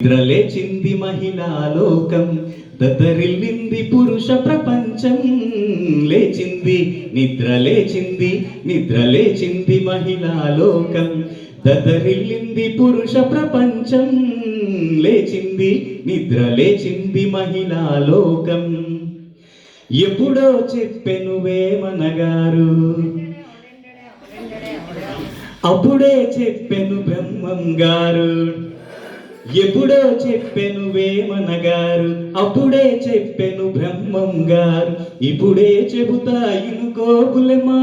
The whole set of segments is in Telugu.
నిద్రలేచింది మహిళా లోకం, దద్దరిల్లింది పురుష ప్రపంచం. లేచింది నిద్రలేచింది మహిళా లోకం, దద్దరిల్లింది పురుష ప్రపంచం. నిద్రలేచింది మహిళా లోకం. ఎప్పుడో చెప్పెను వేమనగారు, అప్పుడే చెప్పెను బ్రహ్మం గారు. ఎప్పుడో చెప్పెను వేమనగారు, అప్పుడే చెప్పెను బ్రహ్మం గారు. ఇప్పుడే చెబుతా ఇనుకోకులమా,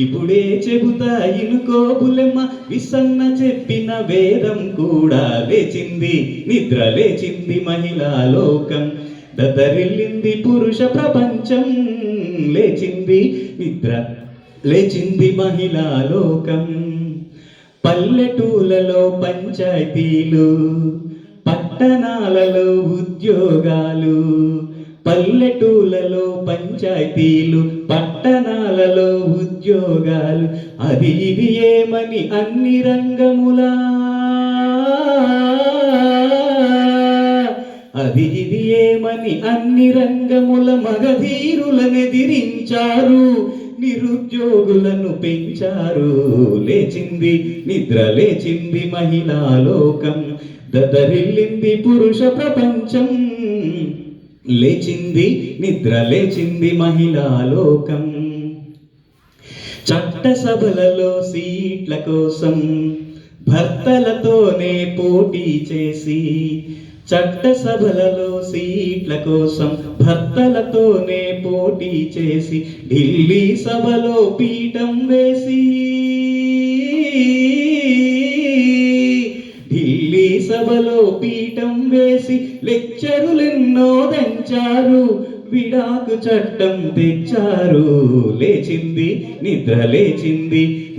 ఇప్పుడే చెబుతా ఇనుకోకులమా. విసన్న చెప్పిన వేదం కూడా నిద్రలేచింది మహిళా లోకం, దద్దరిల్లింది పురుష ప్రపంచం. లేచింది మహిళా లోకం. పల్లెటూళ్ళలో పంచాయతీలు, పట్టణాలలో ఉద్యోగాలు. పల్లెటూళ్ళలో పంచాయతీలు, పట్టణాలలో ఉద్యోగాలు. అది ఇది ఏమని అన్ని రంగములా, అది ఇది ఏమని అన్ని రంగముల మగధీరులనెదిరించారు, నిరుద్యోగులను పెంచారు. నిద్రలేచింది మహిళా లోకం, దద్దరిల్లింది పురుష ప్రపంచం. నిద్రలేచింది మహిళా లోకం. చట్టసభలలో సీట్ల కోసం భర్తలతోనే పోటీ చేసి, చట్టసభలలో సీట్ల కోసం భర్తలతోనే పోటీ చేసి, ఢిల్లీ సభలో పీఠం వేసి, ఢిల్లీ సభలో పీఠం వేసి లెక్చరులెన్నో దంచారు, విడాకు చట్టం తెచ్చారు.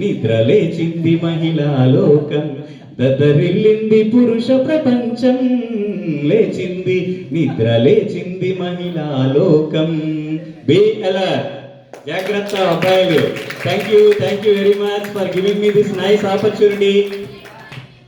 నిద్రలేచింది మహిళా లోకం, దద్దరిల్లింది పురుష ప్రపంచం. నిద్రలేచింది మహిళా లోకం. బి అలర్ట్, జాగ్రత్త అబ్బాయిలు. Thank you very much for giving me this nice opportunity.